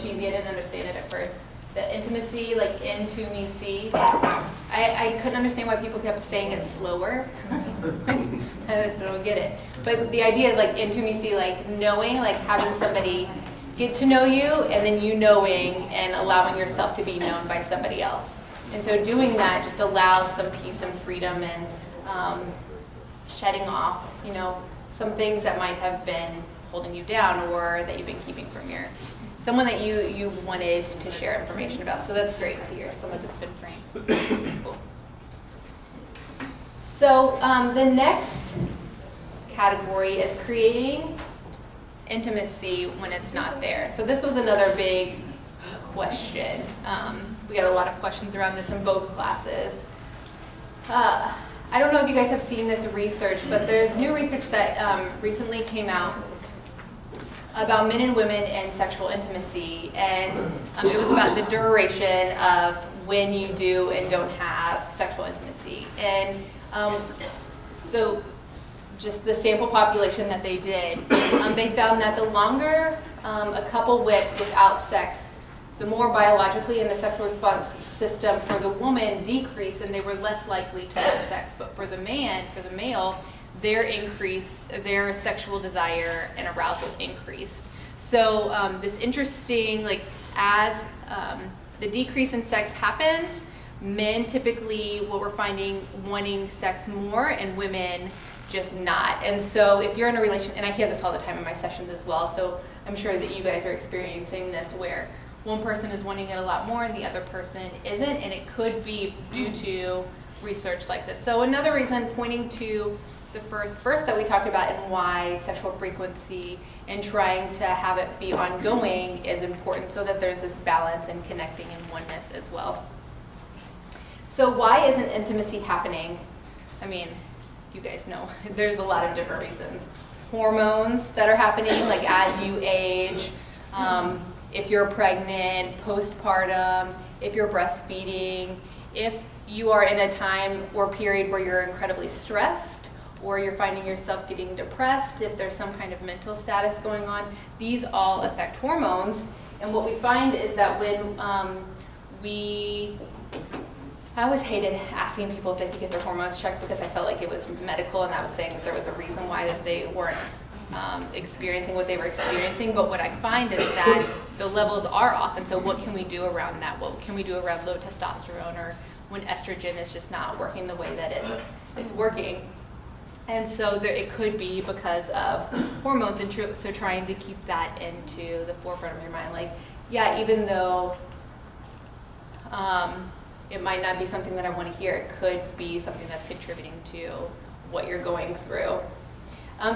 cheesy. I didn't understand it at first. The intimacy, like into me see. I couldn't understand why people kept saying it slower. I just don't get it. But the idea is like into me see, like knowing, like having somebody get to know you, and then you knowing and allowing yourself to be known by somebody else. And so doing that just allows some peace and freedom and shedding off, some things that might have been holding you down or that you've been keeping from someone that you wanted to share information about. So that's great to hear someone that's been framed. Cool. So the next category is creating intimacy when it's not there. So this was another big question. We got a lot of questions around this in both classes. I don't know if you guys have seen this research, but there's new research that recently came out about men and women and sexual intimacy, and it was about the duration of when you do and don't have sexual intimacy. And so just the sample population that they did, they found that the longer a couple went without sex, the more biologically in the sexual response system for the woman decreased, and they were less likely to have sex. But for the male, their sexual desire and arousal increased. So this interesting, as the decrease in sex happens, men typically, what we're finding, wanting sex more, and women just not. And so if you're in a relationship, and I hear this all the time in my sessions as well, so I'm sure that you guys are experiencing this, where one person is wanting it a lot more and the other person isn't, and it could be due to research like this. So another reason, pointing to the first verse that we talked about and why sexual frequency and trying to have it be ongoing is important, so that there's this balance and connecting and oneness as well. So why isn't intimacy happening? I mean, you guys know, there's a lot of different reasons. Hormones that are happening, like as you age, if you're pregnant, postpartum, if you're breastfeeding, if you are in a time or period where you're incredibly stressed, or you're finding yourself getting depressed, if there's some kind of mental status going on, these all affect hormones. And what we find is that when I always hated asking people if they could get their hormones checked, because I felt like it was medical, and I was saying if there was a reason why that they weren't experiencing what they were experiencing. But what I find is that the levels are off, and so what can we do around that? What can we do around low testosterone, or when estrogen is just not working the way that it's working? And so it could be because of hormones, and so trying to keep that into the forefront of your mind. Even though it might not be something that I want to hear, it could be something that's contributing to what you're going through.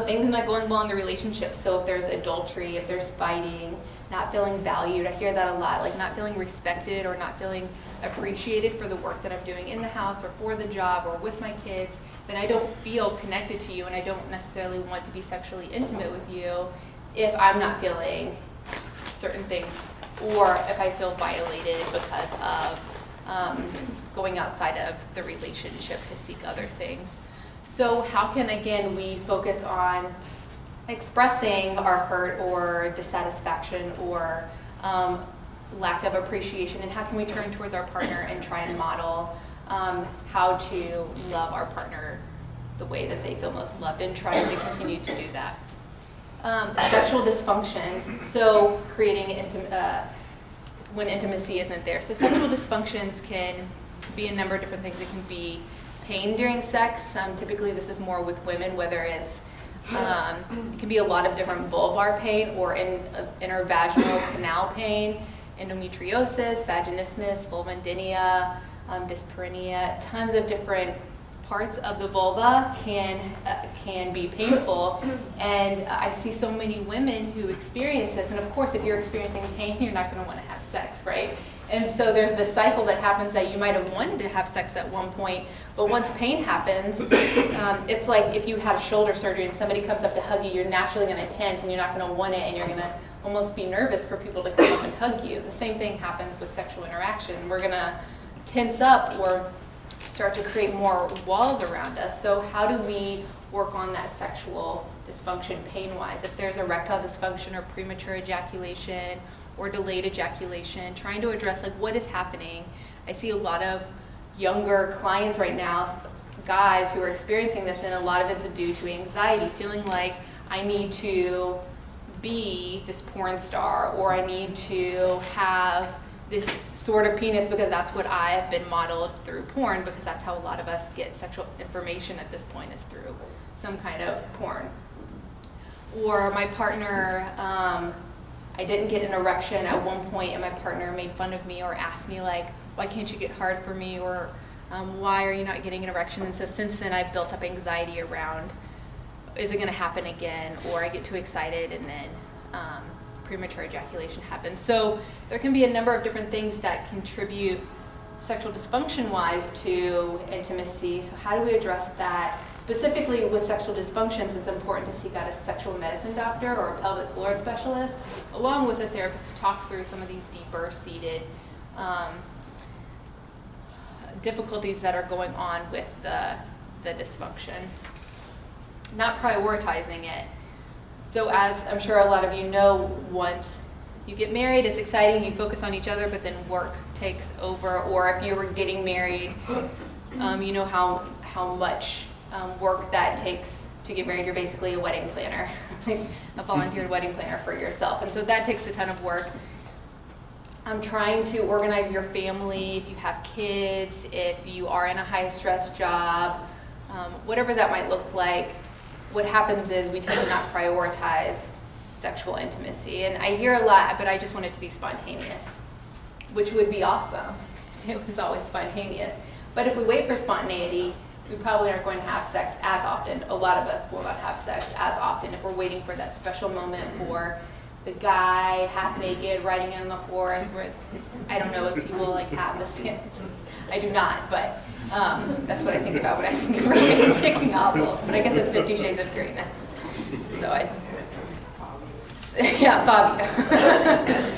Things not going well in the relationship. So if there's adultery, if there's fighting, not feeling valued, I hear that a lot, not feeling respected or not feeling appreciated for the work that I'm doing in the house or for the job or with my kids, then I don't feel connected to you, and I don't necessarily want to be sexually intimate with you if I'm not feeling certain things, or if I feel violated because of going outside of the relationship to seek other things. So how can, again, we focus on expressing our hurt or dissatisfaction or lack of appreciation, and how can we turn towards our partner and try and model how to love our partner the way that they feel most loved, and trying to continue to do that. Sexual dysfunctions, so creating when intimacy isn't there. So sexual dysfunctions can be a number of different things. It can be pain during sex. Typically this is more with women, whether it's it can be a lot of different vulvar pain or intervaginal canal pain, endometriosis, vaginismus, vulvodynia, dyspareunia. Tons of different parts of the vulva can be painful, and I see so many women who experience this. And of course, if you're experiencing pain, you're not going to want to have sex, right? And so there's this cycle that happens that you might have wanted to have sex at one point, but once pain happens, it's like if you had a shoulder surgery and somebody comes up to hug you, you're naturally going to tense and you're not going to want it, and you're going to almost be nervous for people to come up and hug you. The same thing happens with sexual interaction. We're going to tense up or start to create more walls around us. So how do we work on that sexual dysfunction pain-wise? If there's erectile dysfunction or premature ejaculation or delayed ejaculation, trying to address like what is happening. I see a lot of younger clients right now, guys who are experiencing this, and a lot of it's due to anxiety, feeling like I need to be this porn star, or I need to have this sort of penis because that's what I have been modeled through porn, because that's how a lot of us get sexual information at this point, is through some kind of porn. Or my partner, I didn't get an erection at one point and my partner made fun of me or asked me like, why can't you get hard for me, or why are you not getting an erection? And so since then I've built up anxiety around, is it going to happen again? Or I get too excited and then premature ejaculation happens. So there can be a number of different things that contribute sexual dysfunction wise to intimacy. So how do we address that? Specifically with sexual dysfunctions, it's important to seek out a sexual medicine doctor or a pelvic floor specialist, along with a therapist, to talk through some of these deeper seated difficulties that are going on with the dysfunction. Not prioritizing it. So as I'm sure a lot of you know, once you get married, it's exciting, you focus on each other, but then work takes over. Or if you were getting married, you know how much work that takes to get married. You're basically a wedding planner, a volunteered wedding planner for yourself. And so that takes a ton of work. I'm trying to organize your family, if you have kids, if you are in a high stress job, whatever that might look like. What happens is we tend to not prioritize sexual intimacy. And I hear a lot, but I just want it to be spontaneous, which would be awesome if it was always spontaneous. But if we wait for spontaneity, we probably aren't going to have sex as often. A lot of us will not have sex as often if we're waiting for that special moment for the guy half naked riding on the horse. Where I don't know if people like have this fantasy. I do not, but that's what I think about when I think of romantic novels. But I guess it's 50 Shades of Grey. So yeah, Fabio.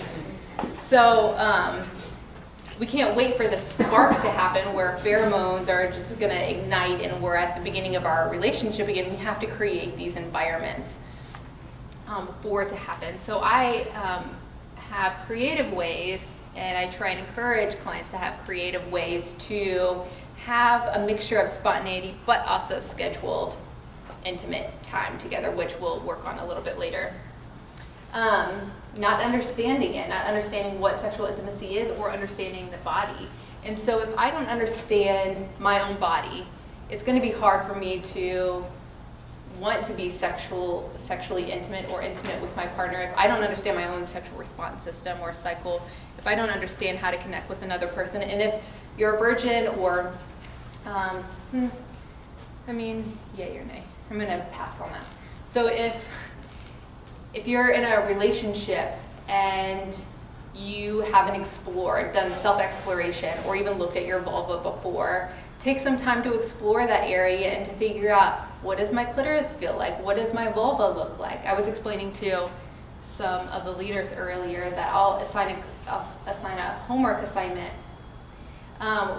So we can't wait for the spark to happen where pheromones are just going to ignite and we're at the beginning of our relationship again. We have to create these environments for it to happen. So I have creative ways, and I try and encourage clients to have creative ways to have a mixture of spontaneity but also scheduled intimate time together, which we'll work on a little bit later. Not understanding it, not understanding what sexual intimacy is, or understanding the body. And so if I don't understand my own body, it's going to be hard for me to want to be sexually intimate or intimate with my partner if I don't understand my own sexual response system or cycle, if I don't understand how to connect with another person. And if you're a virgin or, I mean, yay or nay. I'm going to pass on that. So if you're in a relationship and you haven't explored, done self-exploration, or even looked at your vulva before, take some time to explore that area and to figure out, what does my clitoris feel like? What does my vulva look like? I was explaining to some of the leaders earlier that I'll assign a homework assignment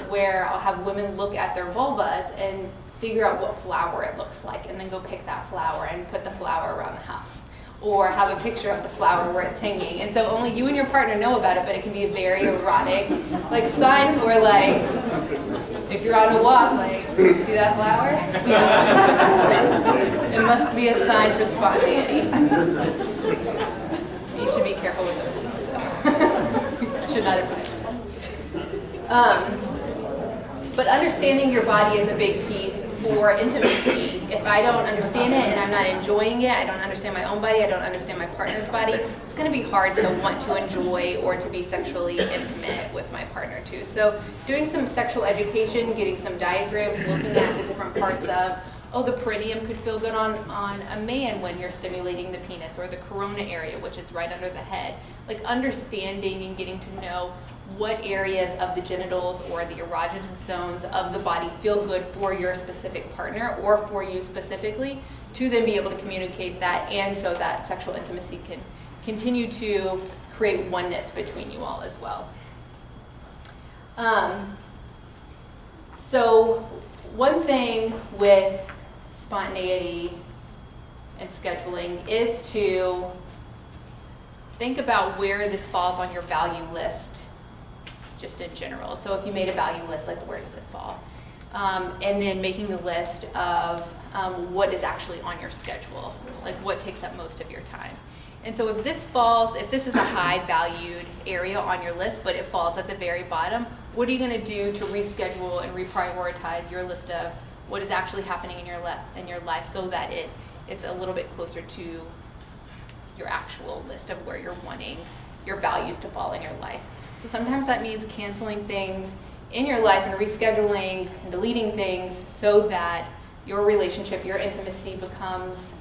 where I'll have women look at their vulvas and figure out what flower it looks like, and then go pick that flower and put the flower around the house. Or have a picture of the flower where it's hanging. And so only you and your partner know about it, but it can be a very erotic like sign for like, if you're on a walk, like, you see that flower? You know, it must be a sign for spontaneity. You should be careful with those, though. Should not advise this. But understanding your body is a big piece for intimacy. If I don't understand it and I'm not enjoying it, I don't understand my own body, I don't understand my partner's body, it's going to be hard to want to enjoy or to be sexually intimate with my partner too. So doing some sexual education, getting some diagrams, looking at the different parts of, oh, the perineum could feel good on a man when you're stimulating the penis, or the corona area, which is right under the head. Like understanding and getting to know what areas of the genitals or the erogenous zones of the body feel good for your specific partner or for you specifically, to then be able to communicate that, and so that sexual intimacy can continue to create oneness between you all as well. So one thing with spontaneity and scheduling is to think about where this falls on your value list, just in general. So if you made a value list, like where does it fall? And then making a list of what is actually on your schedule, like what takes up most of your time. And so if this is a high valued area on your list, but it falls at the very bottom, what are you going to do to reschedule and reprioritize your list of what is actually happening in your life so that it's a little bit closer to your actual list of where you're wanting your values to fall in your life. So sometimes that means canceling things in your life and rescheduling and deleting things so that your relationship, your intimacy becomes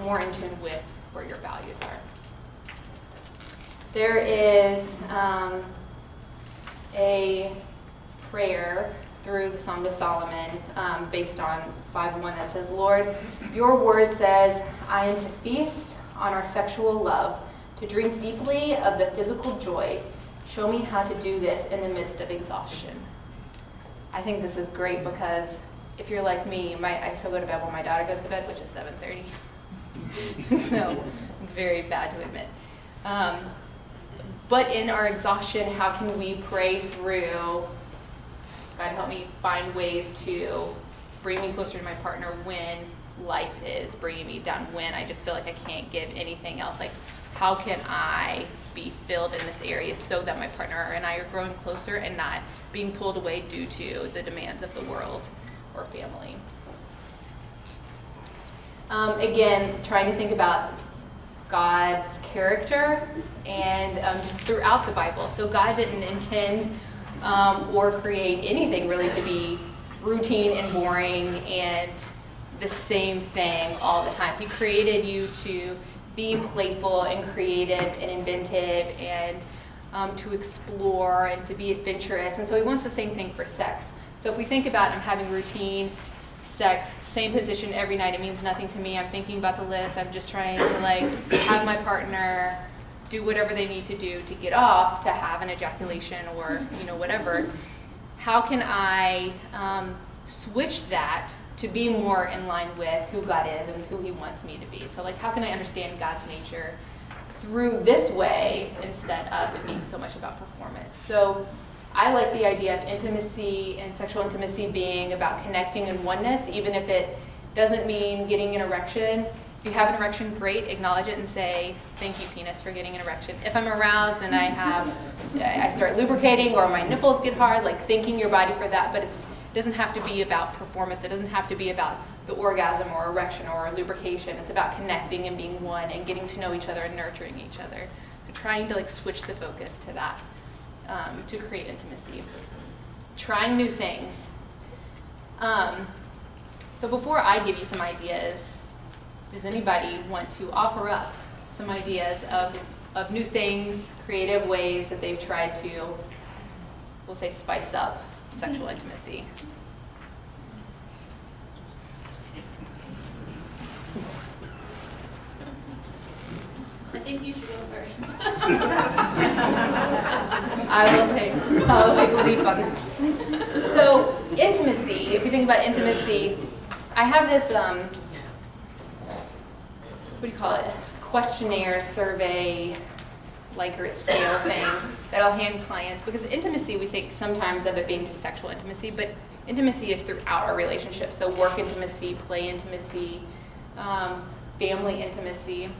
more in tune with where your values are. There is a prayer through the Song of Solomon based on 5:1 that says, Lord, your word says, I am to feast on our sexual love, to drink deeply of the physical joy. Show me how to do this in the midst of exhaustion. I think this is great because if you're like me, I still go to bed when my daughter goes to bed, which is 7:30. So it's very bad to admit. But in our exhaustion, how can we pray through, God help me find ways to bring me closer to my partner when life is bringing me down, when I just feel like I can't give anything else. Like, how can I be filled in this area so that my partner and I are growing closer and not being pulled away due to the demands of the world or family? Again, trying to think about God's character and just throughout the Bible. So God didn't intend or create anything really to be routine and boring and the same thing all the time. He created you to be playful and creative and inventive and to explore and to be adventurous. And so he wants the same thing for sex. So if we think about I'm having routine sex, same position every night, it means nothing to me. I'm thinking about the list. I'm just trying to have my partner do whatever they need to do to get off to have an ejaculation or whatever. How can I switch that to be more in line with who God is and who he wants me to be? So how can I understand God's nature through this way instead of it being so much about performance? So I like the idea of intimacy and sexual intimacy being about connecting in oneness, even if it doesn't mean getting an erection. If you have an erection, great, acknowledge it and say, thank you, penis, for getting an erection. If I'm aroused and I start lubricating or my nipples get hard, thanking your body for that, but it doesn't have to be about performance. It doesn't have to be about the orgasm or erection or lubrication. It's about connecting and being one and getting to know each other and nurturing each other. So trying to switch the focus to that to create intimacy. Trying new things. So before I give you some ideas, does anybody want to offer up some ideas of new things, creative ways that they've tried to, we'll say, spice up sexual intimacy? I think you should go first. I'll take a leap on this. So intimacy, if you think about intimacy, I have this, what do you call it, questionnaire, survey, Likert scale thing that I'll hand clients, because intimacy, we think sometimes of it being just sexual intimacy, but intimacy is throughout our relationship. So work intimacy, play intimacy, family intimacy.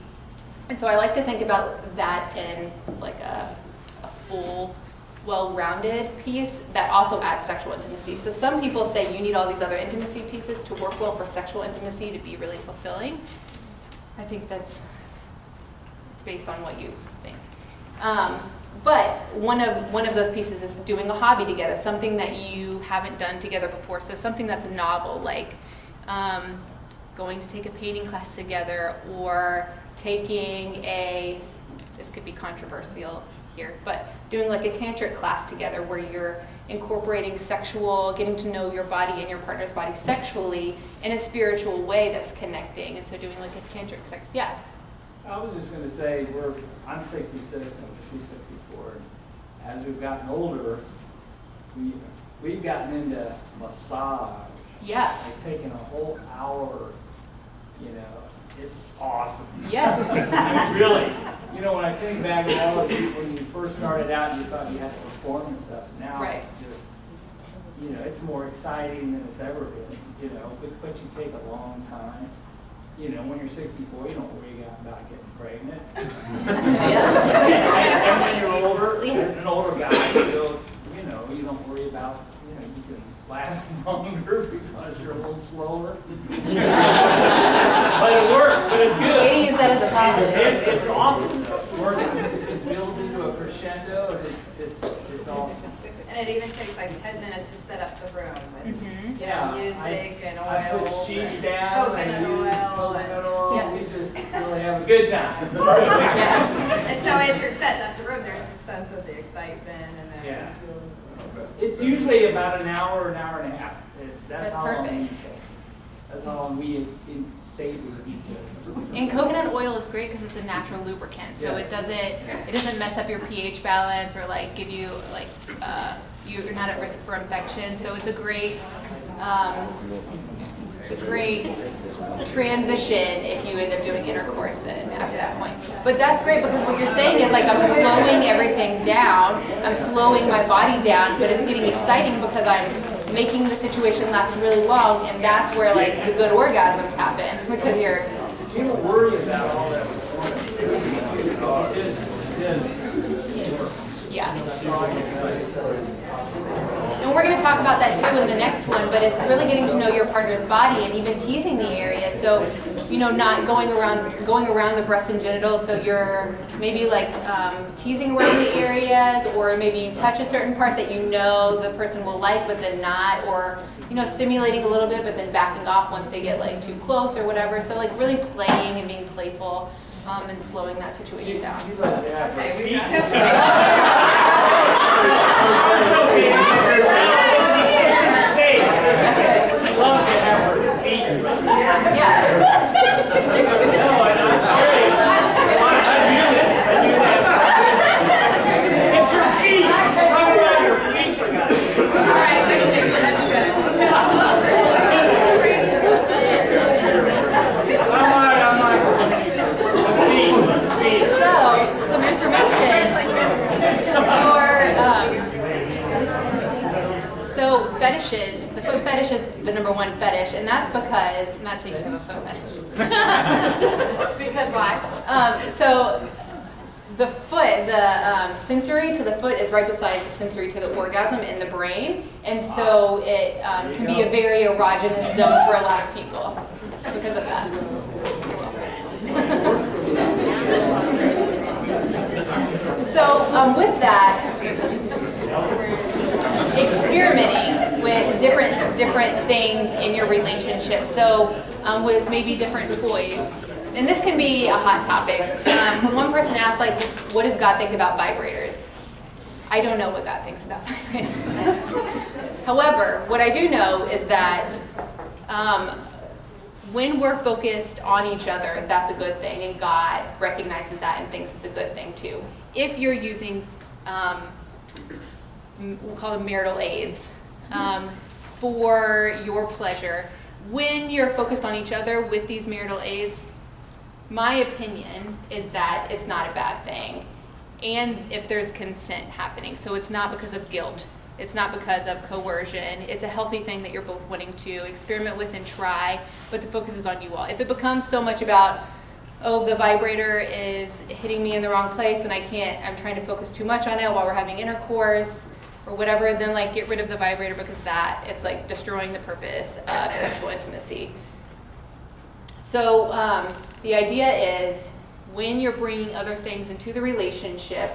And so I like to think about that in a full, well-rounded piece that also adds sexual intimacy. So some people say you need all these other intimacy pieces to work well for sexual intimacy to be really fulfilling. I think it's based on what you think. But one of those pieces is doing a hobby together, something that you haven't done together before. So something that's novel, like going to take a painting class together, or taking this could be controversial here, but doing a tantric class together where you're incorporating getting to know your body and your partner's body sexually in a spiritual way that's connecting. And so doing a tantric sex, yeah. I was just going to say, I'm 66 and she's 64. As we've gotten older, we've gotten into massage. Yeah. Taking a whole hour, it's awesome. Yes. Really, You know, when I think back to all of you, when you first started out, you thought you had to perform and stuff. Now Right. it's just, you know, it's more exciting than it's ever been, you know, but you take a long time. You know, when you're 64, you don't worry about getting pregnant. And when you're older, an older guy, you know, you don't worry about, you know, you can last longer because you're a little slower. But it works, but it's good. Way to use that as a positive. It's awesome. Working, it just builds into a crescendo, and it's awesome. And it even takes like 10 minutes to set up the room with, Mhm. you know, music and I oils. put sheets and down, coconut and use oil. coconut oil, Yes. we just really have a good time. Yes. And so as you're setting up the room, there's a sense of the excitement and then. Yeah. It's usually about an hour and a half. That's That's how long we perfect. take. That's how long we savor each other. And coconut oil is great because it's a natural lubricant, so Yeah. it doesn't mess up your pH balance or like give you like you're not at risk for infection. So it's a great transition if you end up doing intercourse then after that point. But that's great because what you're saying is like I'm slowing everything down, I'm slowing my body down, but it's getting exciting because I'm making the situation last really long, and that's where like the good orgasms happen because you're. People worry about all that performance. Just Yeah. that's all I can tell you. And we're going to talk about that too in the next one, but it's really getting to know your partner's body and even teasing the area. So, you know, not going around the breasts and genitals. So you're maybe like teasing around the areas, or maybe you touch a certain part that you know the person will like, but then not, or you know, stimulating a little bit, but then backing off once they get like too close or whatever. So like really playing and being playful and slowing that situation down. You let that Okay, go. we got She loves to have her feet. Yeah. No, I'm serious. I do that. It's your feet. Talk about your feet, for God's sake. All right, that's good. I'm not. The feet. So, some information. So fetishes, the foot fetish is the #1 fetish, and that's because, not saying you have a foot fetish. Because why? So the foot, the sensory to the foot is right beside the sensory to the orgasm in the brain, and so it can be a very erogenous zone for a lot of people because of that. So with that, experimenting with different things in your relationship. So with maybe different toys, and this can be a hot topic. One person asked, like, what does God think about vibrators? I don't know what God thinks about vibrators. However, what I do know is that when we're focused on each other, that's a good thing, and God recognizes that and thinks it's a good thing too. If you're using, we'll call them marital aids, for your pleasure, when you're focused on each other with these marital aids, my opinion is that it's not a bad thing. And if there's consent happening, so it's not because of guilt, it's not because of coercion, it's a healthy thing that you're both wanting to experiment with and try, but the focus is on you all. If it becomes so much about, oh, the vibrator is hitting me in the wrong place and I'm trying to focus too much on it while we're having intercourse or whatever, then like get rid of the vibrator, because it's like destroying the purpose of sexual intimacy. So the idea is when you're bringing other things into the relationship,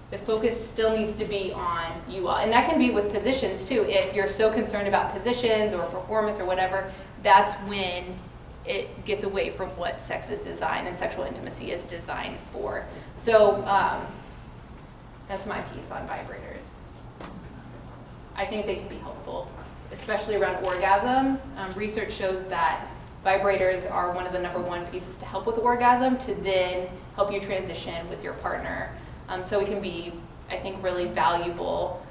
the focus still needs to be on you all. And that can be with positions too. If you're so concerned about positions or performance or whatever, that's when it gets away from what sex is designed and sexual intimacy is designed for. So that's my piece on vibrators. I think they can be helpful, especially around orgasm. Research shows that vibrators are one of the #1 pieces to help with orgasm, to then help you transition with your partner. So it can be, I think, really valuable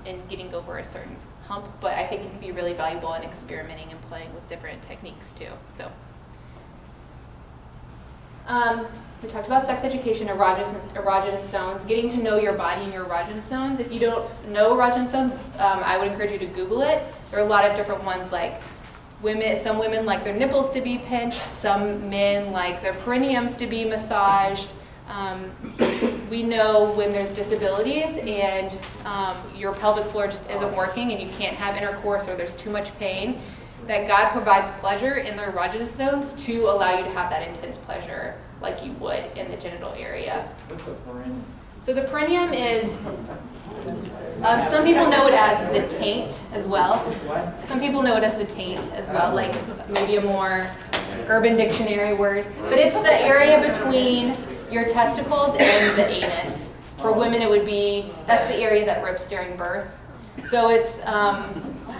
in getting over a certain hump, but I think it can be really valuable in experimenting and playing with different techniques too. So We talked about sex education, erogenous zones, getting to know your body and your erogenous zones. If you don't know erogenous zones, I would encourage you to Google it. There are a lot of different ones, like some women like their nipples to be pinched, some men like their perineums to be massaged. We know when there's disabilities and your pelvic floor just isn't working and you can't have intercourse or there's too much pain, that God provides pleasure in the erogenous zones to allow you to have that intense pleasure like you would in the genital area. What's a perineum? So the perineum is, some people know it as the taint as well. What? Some people know it as the taint as well, like maybe a more Urban Dictionary word. But it's the area between your testicles and the anus. For women, it would be, that's the area that rips during birth. So it's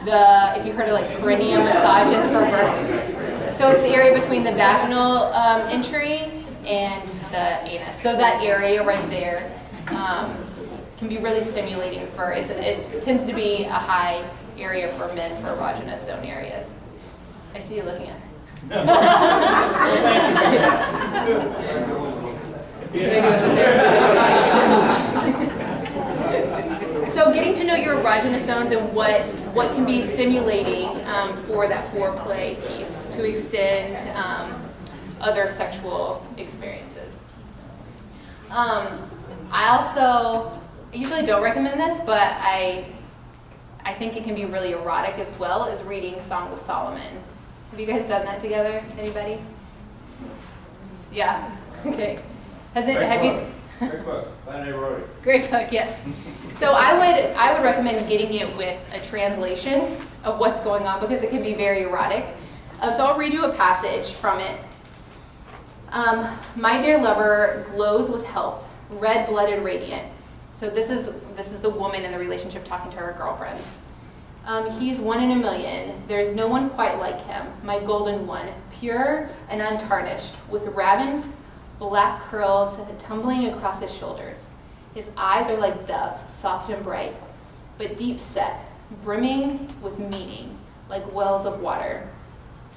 if you heard of like perineum massages for birth. So it's the area between the vaginal entry and the anus. So that area right there can be really stimulating for, it tends to be a high area for men for erogenous zone areas. I see you looking at Maybe it was a therapist. So getting to know your erogenous zones and what can be stimulating for that foreplay piece to extend other sexual experiences. I usually don't recommend this, but I think it can be really erotic as well as reading Song of Solomon. Have you guys done that together? Anybody? Yeah. Okay. Have you? Great book. Glad I wrote it. Great book, yes. So I would recommend getting it with a translation of what's going on because it can be very erotic. So I'll read you a passage from it. My dear lover glows with health, red-blooded radiant. So this is the woman in the relationship talking to her girlfriends. He's 1 in a million. There's no one quite like him, my golden one, pure and untarnished, with raven black curls tumbling across his shoulders. His eyes are like doves, soft and bright, but deep set, brimming with meaning, like wells of water.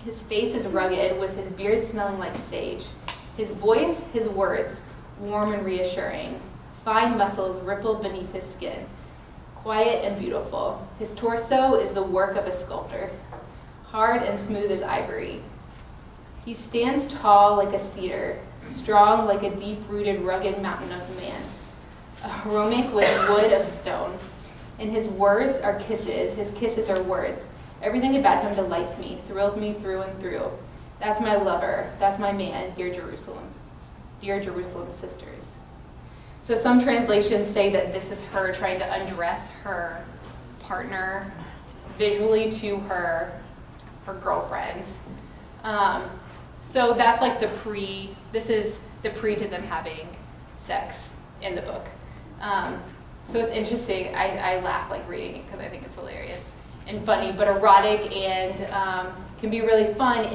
His face is rugged, with his beard smelling like sage. His voice, his words, warm and reassuring. Fine muscles rippled beneath his skin, quiet and beautiful. His torso is the work of a sculptor, hard and smooth as ivory. He stands tall like a cedar, strong like a deep-rooted, rugged mountain of man, aromatic with wood of stone. And his words are kisses, his kisses are words. Everything about him delights me, thrills me through and through. That's my lover, that's my man, dear Jerusalem sisters. So some translations say that this is her trying to undress her partner visually to her girlfriends. So that's like this is the pre to them having sex in the book. So it's interesting. I laugh like reading it because I think it's hilarious and funny, but erotic and can be really fun.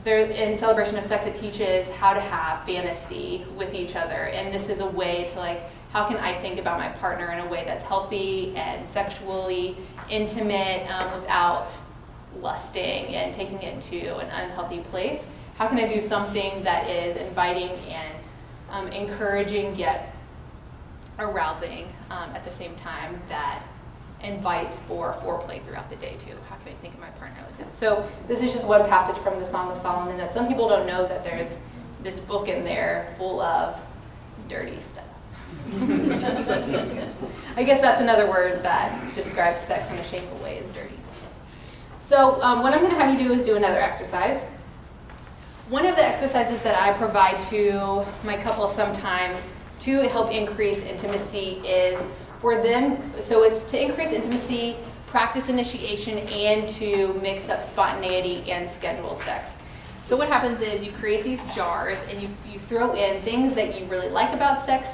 In Celebration of Sex, it teaches how to have fantasy with each other. And this is a way to how can I think about my partner in a way that's healthy and sexually intimate without lusting and taking it to an unhealthy place? How can I do something that is inviting and encouraging yet arousing at the same time that invites for foreplay throughout the day too? How can I think of my partner like that? So this is just one passage from the Song of Solomon that some people don't know that there's this book in there full of dirty stuff. I guess that's another word that describes sex in a shameful way, is dirty. So what I'm going to have you do is do another exercise. One of the exercises that I provide to my couple sometimes to help increase intimacy is for them, so it's to increase intimacy, practice initiation, and to mix up spontaneity and scheduled sex. So what happens is you create these jars and you throw in things that you really like about sex,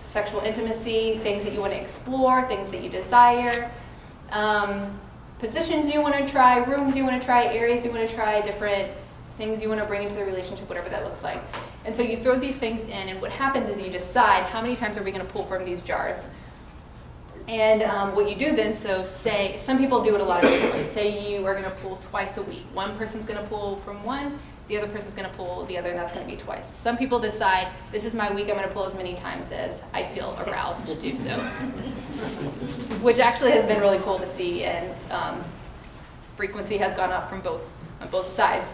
sexual intimacy, things that you want to explore, things that you desire, positions you want to try, rooms you want to try, areas you want to try, different things you want to bring into the relationship, whatever that looks like. And so you throw these things in, and what happens is you decide how many times are we going to pull from these jars. And what you do then, so say, some people do it a lot of different ways. Say you are going to pull twice a week. One person's going to pull from one, the other person's gonna pull the other, and that's gonna be twice. Some people decide, this is my week, I'm gonna pull as many times as I feel aroused to do so. Which actually has been really cool to see, and frequency has gone up on both sides.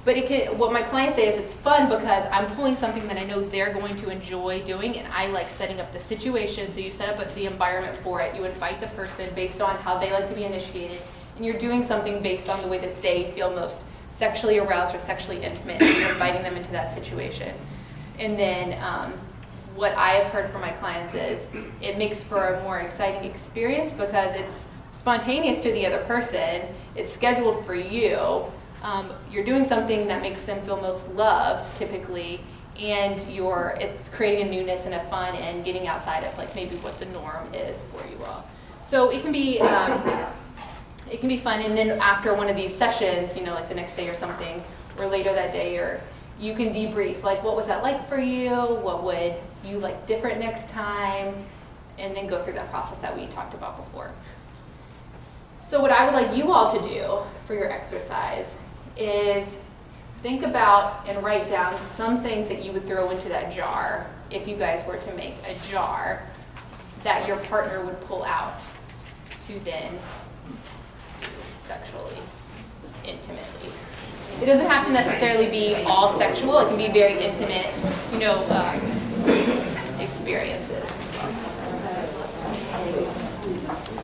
But what my clients say is it's fun because I'm pulling something that I know they're going to enjoy doing, and I like setting up the situation. So you set up the environment for it. You invite the person based on how they like to be initiated, and you're doing something based on the way that they feel most sexually aroused or sexually intimate, and you're inviting them into that situation. And then what I have heard from my clients is it makes for a more exciting experience because it's spontaneous to the other person, it's scheduled for you, you're doing something that makes them feel most loved typically, and it's creating a newness and a fun and getting outside of like maybe what the norm is for you all. So it can be fun, and then after one of these sessions, you know, like the next day or something, or later that day, or you can debrief, like what was that like for you, what would you like different next time, and then go through that process that we talked about before. So what I would like you all to do for your exercise is think about and write down some things that you would throw into that jar if you guys were to make a jar that your partner would pull out to then do sexually, intimately. It doesn't have to necessarily be all sexual. It can be very intimate, experiences.